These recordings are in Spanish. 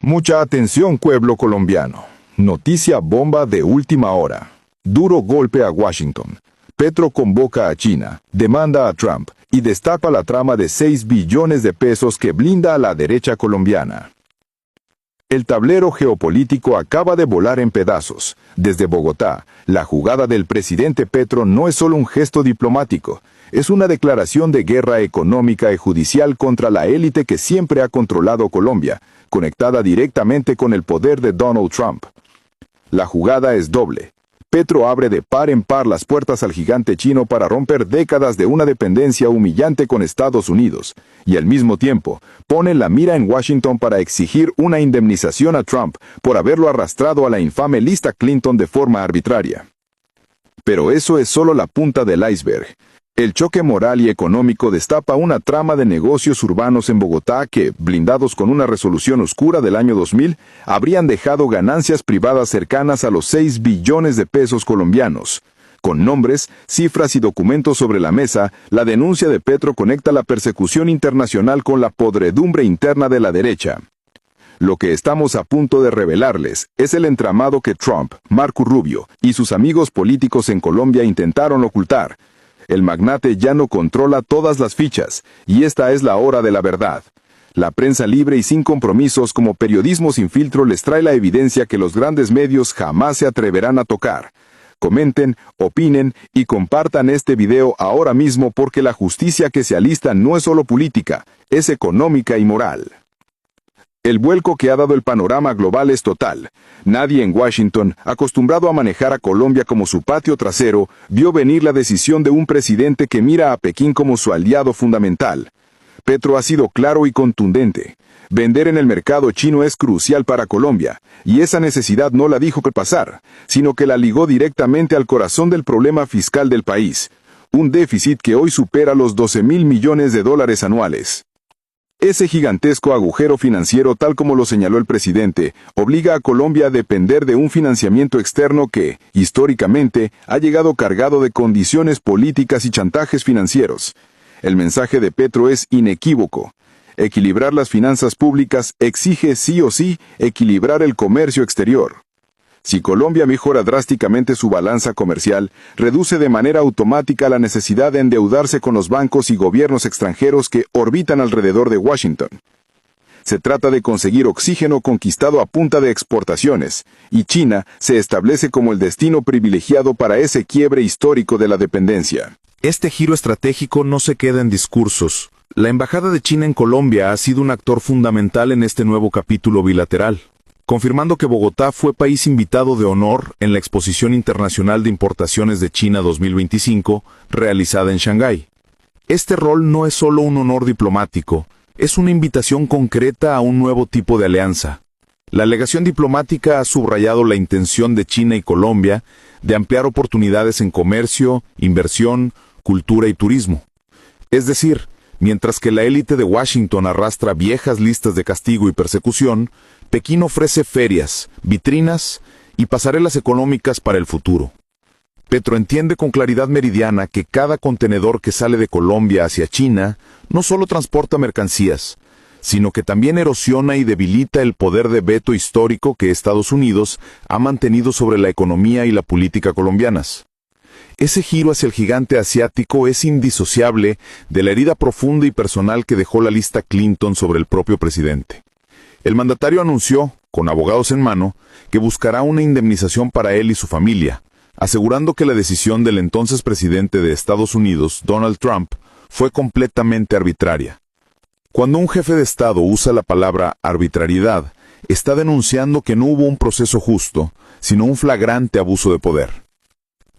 Mucha atención, pueblo colombiano. Noticia bomba de última hora. Duro golpe a Washington. Petro convoca a China, demanda a Trump y destapa la trama de 6 billones de pesos que blinda a la derecha colombiana. El tablero geopolítico acaba de volar en pedazos. Desde Bogotá, la jugada del presidente Petro no es solo un gesto diplomático, es una declaración de guerra económica y judicial contra la élite que siempre ha controlado Colombia, conectada directamente con el poder de Donald Trump. La jugada es doble. Petro abre de par en par las puertas al gigante chino para romper décadas de una dependencia humillante con Estados Unidos, y al mismo tiempo pone la mira en Washington para exigir una indemnización a Trump por haberlo arrastrado a la infame lista Clinton de forma arbitraria. Pero eso es solo la punta del iceberg. El choque moral y económico destapa una trama de negocios urbanos en Bogotá que, blindados con una resolución oscura del año 2000, habrían dejado ganancias privadas cercanas a los 6 billones de pesos colombianos. Con nombres, cifras y documentos sobre la mesa, la denuncia de Petro conecta la persecución internacional con la podredumbre interna de la derecha. Lo que estamos a punto de revelarles es el entramado que Trump, Marco Rubio y sus amigos políticos en Colombia intentaron ocultar. El magnate ya no controla todas las fichas, y esta es la hora de la verdad. La prensa libre y sin compromisos como periodismo sin filtro les trae la evidencia que los grandes medios jamás se atreverán a tocar. Comenten, opinen y compartan este video ahora mismo porque la justicia que se alista no es solo política, es económica y moral. El vuelco que ha dado el panorama global es total. Nadie en Washington, acostumbrado a manejar a Colombia como su patio trasero, vio venir la decisión de un presidente que mira a Pekín como su aliado fundamental. Petro ha sido claro y contundente. Vender en el mercado chino es crucial para Colombia, y esa necesidad no la dijo que pasar, sino que la ligó directamente al corazón del problema fiscal del país. Un déficit que hoy supera los 12.000 millones de dólares anuales. Ese gigantesco agujero financiero, tal como lo señaló el presidente, obliga a Colombia a depender de un financiamiento externo que, históricamente, ha llegado cargado de condiciones políticas y chantajes financieros. El mensaje de Petro es inequívoco. Equilibrar las finanzas públicas exige sí o sí equilibrar el comercio exterior. Si Colombia mejora drásticamente su balanza comercial, reduce de manera automática la necesidad de endeudarse con los bancos y gobiernos extranjeros que orbitan alrededor de Washington. Se trata de conseguir oxígeno conquistado a punta de exportaciones, y China se establece como el destino privilegiado para ese quiebre histórico de la dependencia. Este giro estratégico no se queda en discursos. La Embajada de China en Colombia ha sido un actor fundamental en este nuevo capítulo bilateral, confirmando que Bogotá fue país invitado de honor en la Exposición Internacional de Importaciones de China 2025, realizada en Shanghái. Este rol no es solo un honor diplomático, es una invitación concreta a un nuevo tipo de alianza. La alegación diplomática ha subrayado la intención de China y Colombia de ampliar oportunidades en comercio, inversión, cultura y turismo. Es decir, mientras que la élite de Washington arrastra viejas listas de castigo y persecución, Pekín ofrece ferias, vitrinas y pasarelas económicas para el futuro. Petro entiende con claridad meridiana que cada contenedor que sale de Colombia hacia China no solo transporta mercancías, sino que también erosiona y debilita el poder de veto histórico que Estados Unidos ha mantenido sobre la economía y la política colombianas. Ese giro hacia el gigante asiático es indisociable de la herida profunda y personal que dejó la lista Clinton sobre el propio presidente. El mandatario anunció, con abogados en mano, que buscará una indemnización para él y su familia, asegurando que la decisión del entonces presidente de Estados Unidos, Donald Trump, fue completamente arbitraria. Cuando un jefe de Estado usa la palabra arbitrariedad, está denunciando que no hubo un proceso justo, sino un flagrante abuso de poder.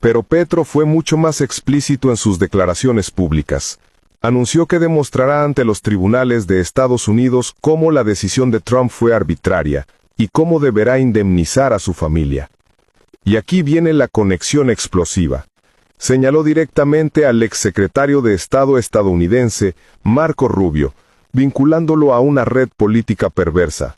Pero Petro fue mucho más explícito en sus declaraciones públicas. Anunció que demostrará ante los tribunales de Estados Unidos cómo la decisión de Trump fue arbitraria y cómo deberá indemnizar a su familia. Y aquí viene la conexión explosiva. Señaló directamente al exsecretario de Estado estadounidense, Marco Rubio, vinculándolo a una red política perversa.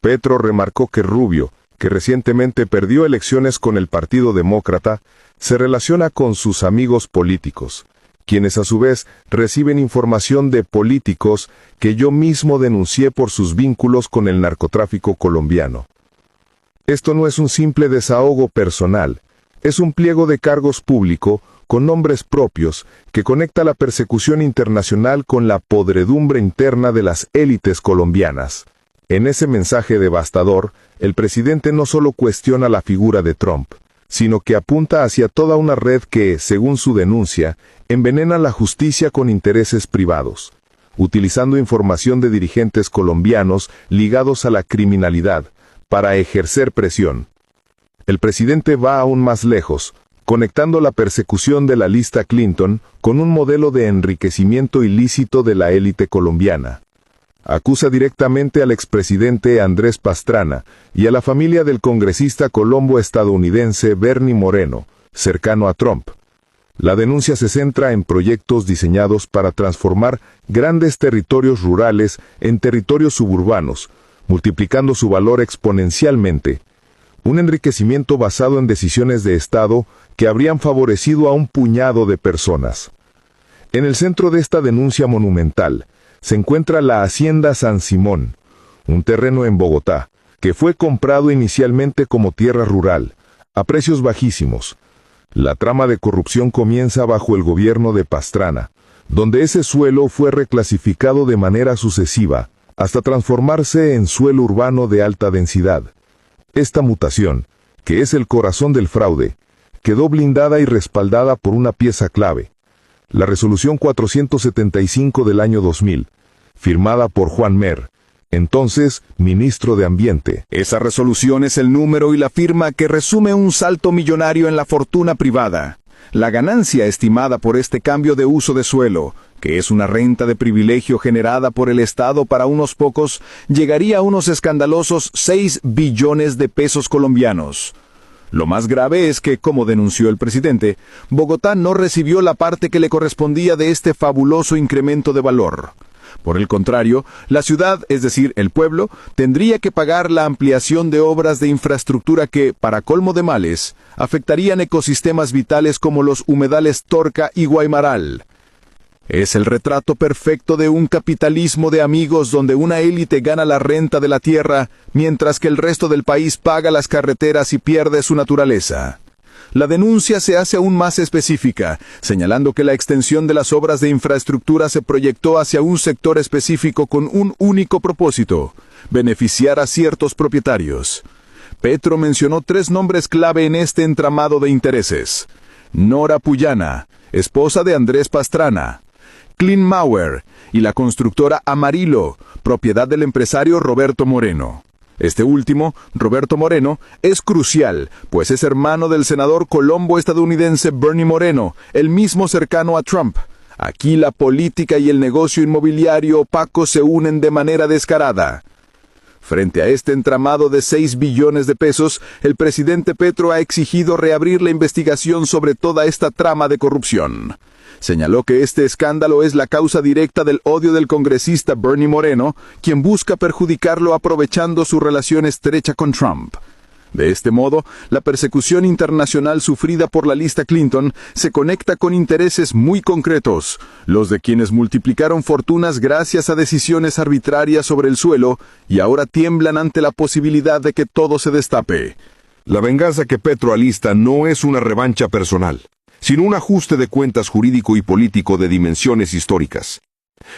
Petro remarcó que Rubio, que recientemente perdió elecciones con el Partido Demócrata, se relaciona con sus amigos políticos, quienes a su vez reciben información de políticos que yo mismo denuncié por sus vínculos con el narcotráfico colombiano. Esto no es un simple desahogo personal, es un pliego de cargos público con nombres propios que conecta la persecución internacional con la podredumbre interna de las élites colombianas. En ese mensaje devastador, el presidente no solo cuestiona la figura de Trump, sino que apunta hacia toda una red que, según su denuncia, envenena la justicia con intereses privados, utilizando información de dirigentes colombianos ligados a la criminalidad para ejercer presión. El presidente va aún más lejos, conectando la persecución de la lista Clinton con un modelo de enriquecimiento ilícito de la élite colombiana. Acusa directamente al expresidente Andrés Pastrana y a la familia del congresista colombo-estadounidense Bernie Moreno, cercano a Trump. La denuncia se centra en proyectos diseñados para transformar grandes territorios rurales en territorios suburbanos, multiplicando su valor exponencialmente. Un enriquecimiento basado en decisiones de Estado que habrían favorecido a un puñado de personas. En el centro de esta denuncia monumental se encuentra la Hacienda San Simón, un terreno en Bogotá, que fue comprado inicialmente como tierra rural, a precios bajísimos. La trama de corrupción comienza bajo el gobierno de Pastrana, donde ese suelo fue reclasificado de manera sucesiva, hasta transformarse en suelo urbano de alta densidad. Esta mutación, que es el corazón del fraude, quedó blindada y respaldada por una pieza clave, la Resolución 475 del año 2000, firmada por Juan Mer, entonces ministro de Ambiente. Esa resolución es el número y la firma que resume un salto millonario en la fortuna privada. La ganancia estimada por este cambio de uso de suelo, que es una renta de privilegio generada por el Estado para unos pocos, llegaría a unos escandalosos 6 billones de pesos colombianos. Lo más grave es que, como denunció el presidente, Bogotá no recibió la parte que le correspondía de este fabuloso incremento de valor. Por el contrario, la ciudad, es decir, el pueblo, tendría que pagar la ampliación de obras de infraestructura que, para colmo de males, afectarían ecosistemas vitales como los humedales Torca y Guaymaral. Es el retrato perfecto de un capitalismo de amigos donde una élite gana la renta de la tierra, mientras que el resto del país paga las carreteras y pierde su naturaleza. La denuncia se hace aún más específica, señalando que la extensión de las obras de infraestructura se proyectó hacia un sector específico con un único propósito: beneficiar a ciertos propietarios. Petro mencionó 3 nombres clave en este entramado de intereses: Nora Puyana, esposa de Andrés Pastrana; Clean Mauer y la constructora Amarillo, propiedad del empresario Roberto Moreno. Este último, Roberto Moreno, es crucial, pues es hermano del senador colombo-estadounidense Bernie Moreno, el mismo cercano a Trump. Aquí la política y el negocio inmobiliario opaco se unen de manera descarada. Frente a este entramado de 6 billones de pesos, el presidente Petro ha exigido reabrir la investigación sobre toda esta trama de corrupción. Señaló que este escándalo es la causa directa del odio del congresista Bernie Moreno, quien busca perjudicarlo aprovechando su relación estrecha con Trump. De este modo, la persecución internacional sufrida por la lista Clinton se conecta con intereses muy concretos, los de quienes multiplicaron fortunas gracias a decisiones arbitrarias sobre el suelo y ahora tiemblan ante la posibilidad de que todo se destape. La venganza que Petro alista no es una revancha personal, sino un ajuste de cuentas jurídico y político de dimensiones históricas.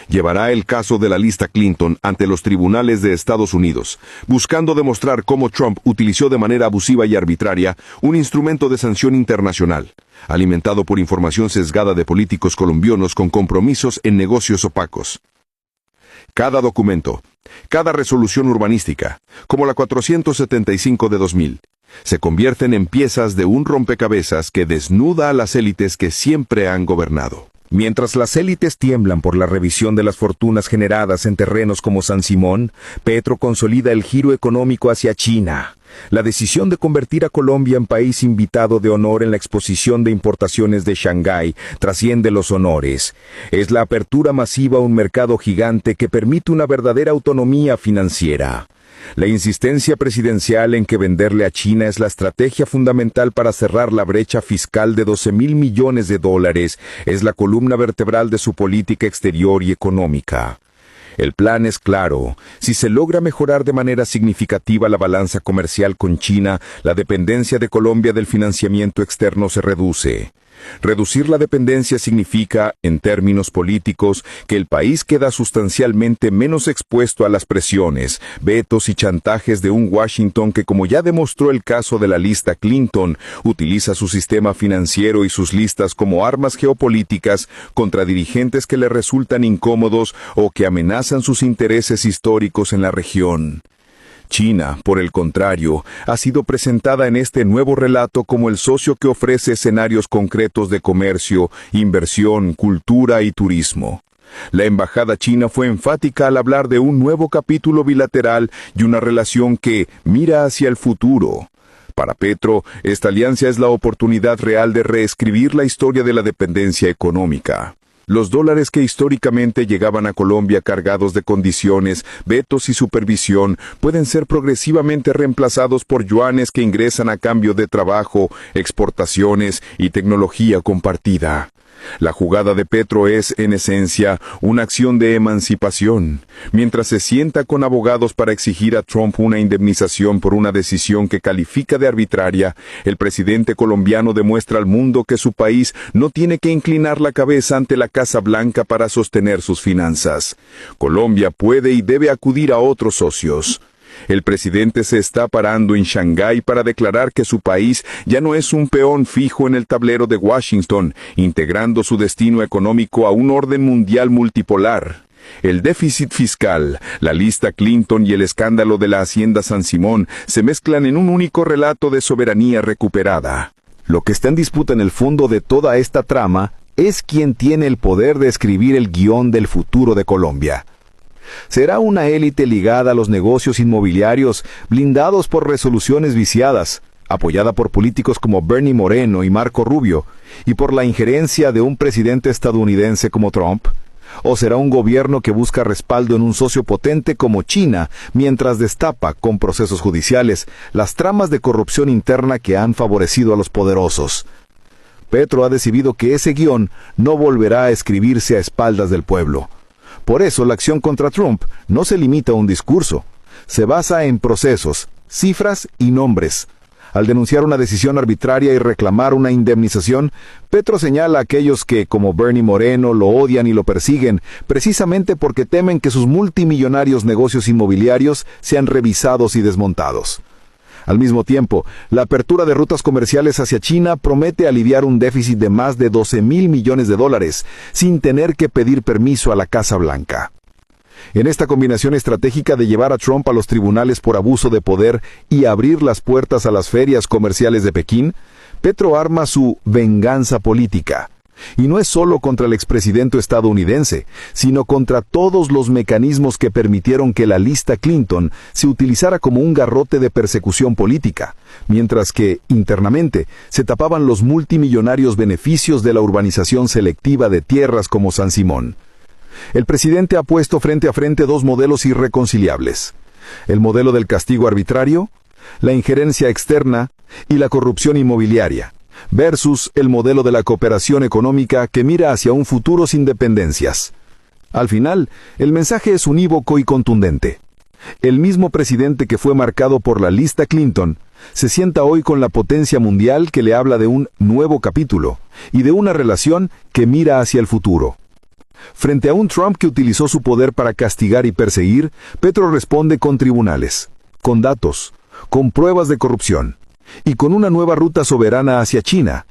Llevará el caso de la lista Clinton ante los tribunales de Estados Unidos, buscando demostrar cómo Trump utilizó de manera abusiva y arbitraria un instrumento de sanción internacional, alimentado por información sesgada de políticos colombianos con compromisos en negocios opacos. Cada documento, cada resolución urbanística, como la 475 de 2000, se convierten en piezas de un rompecabezas que desnuda a las élites que siempre han gobernado. Mientras las élites tiemblan por la revisión de las fortunas generadas en terrenos como San Simón, Petro consolida el giro económico hacia China. La decisión de convertir a Colombia en país invitado de honor en la exposición de importaciones de Shanghái trasciende los honores. Es la apertura masiva a un mercado gigante que permite una verdadera autonomía financiera. La insistencia presidencial en que venderle a China es la estrategia fundamental para cerrar la brecha fiscal de 12,000 millones de dólares es la columna vertebral de su política exterior y económica. El plan es claro. Si se logra mejorar de manera significativa la balanza comercial con China, la dependencia de Colombia del financiamiento externo se reduce. Reducir la dependencia significa, en términos políticos, que el país queda sustancialmente menos expuesto a las presiones, vetos y chantajes de un Washington que, como ya demostró el caso de la lista Clinton, utiliza su sistema financiero y sus listas como armas geopolíticas contra dirigentes que le resultan incómodos o que amenazan sus intereses históricos en la región. China, por el contrario, ha sido presentada en este nuevo relato como el socio que ofrece escenarios concretos de comercio, inversión, cultura y turismo. La embajada china fue enfática al hablar de un nuevo capítulo bilateral y una relación que mira hacia el futuro. Para Petro, esta alianza es la oportunidad real de reescribir la historia de la dependencia económica. Los dólares que históricamente llegaban a Colombia cargados de condiciones, vetos y supervisión pueden ser progresivamente reemplazados por yuanes que ingresan a cambio de trabajo, exportaciones y tecnología compartida. La jugada de Petro es, en esencia, una acción de emancipación. Mientras se sienta con abogados para exigir a Trump una indemnización por una decisión que califica de arbitraria, el presidente colombiano demuestra al mundo que su país no tiene que inclinar la cabeza ante la Casa Blanca para sostener sus finanzas. Colombia puede y debe acudir a otros socios. El presidente se está parando en Shanghái para declarar que su país ya no es un peón fijo en el tablero de Washington, integrando su destino económico a un orden mundial multipolar. El déficit fiscal, la lista Clinton y el escándalo de la Hacienda San Simón se mezclan en un único relato de soberanía recuperada. Lo que está en disputa en el fondo de toda esta trama es quién tiene el poder de escribir el guión del futuro de Colombia. Será una élite ligada a los negocios inmobiliarios, blindados por resoluciones viciadas, apoyada por políticos como Bernie Moreno y Marco Rubio, y por la injerencia de un presidente estadounidense como Trump. ¿O será un gobierno que busca respaldo en un socio potente como China, mientras destapa, con procesos judiciales, las tramas de corrupción interna que han favorecido a los poderosos? Petro ha decidido que ese guión no volverá a escribirse a espaldas del pueblo. Por eso la acción contra Trump no se limita a un discurso. Se basa en procesos, cifras y nombres. Al denunciar una decisión arbitraria y reclamar una indemnización, Petro señala a aquellos que, como Bernie Moreno, lo odian y lo persiguen, precisamente porque temen que sus multimillonarios negocios inmobiliarios sean revisados y desmontados. Al mismo tiempo, la apertura de rutas comerciales hacia China promete aliviar un déficit de más de 12,000 millones de dólares, sin tener que pedir permiso a la Casa Blanca. En esta combinación estratégica de llevar a Trump a los tribunales por abuso de poder y abrir las puertas a las ferias comerciales de Pekín, Petro arma su venganza política. Y no es solo contra el expresidente estadounidense, sino contra todos los mecanismos que permitieron que la lista Clinton se utilizara como un garrote de persecución política, mientras que, internamente, se tapaban los multimillonarios beneficios de la urbanización selectiva de tierras como San Simón. El presidente ha puesto frente a frente dos modelos irreconciliables: el modelo del castigo arbitrario, la injerencia externa y la corrupción inmobiliaria, versus el modelo de la cooperación económica que mira hacia un futuro sin dependencias. Al final, el mensaje es unívoco y contundente. El mismo presidente que fue marcado por la lista Clinton se sienta hoy con la potencia mundial que le habla de un nuevo capítulo y de una relación que mira hacia el futuro. Frente a un Trump que utilizó su poder para castigar y perseguir, Petro responde con tribunales, con datos, con pruebas de corrupción y con una nueva ruta soberana hacia China.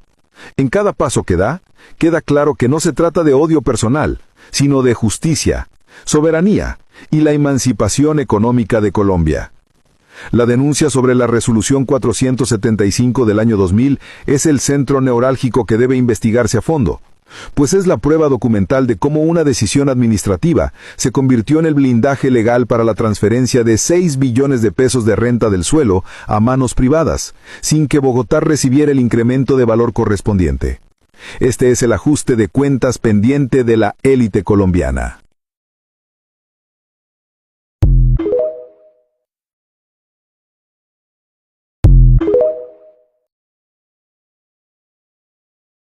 En cada paso que da, queda claro que no se trata de odio personal, sino de justicia, soberanía y la emancipación económica de Colombia. La denuncia sobre la Resolución 475 del año 2000 es el centro neurálgico que debe investigarse a fondo, pues es la prueba documental de cómo una decisión administrativa se convirtió en el blindaje legal para la transferencia de 6 billones de pesos de renta del suelo a manos privadas, sin que Bogotá recibiera el incremento de valor correspondiente. Este es el ajuste de cuentas pendiente de la élite colombiana.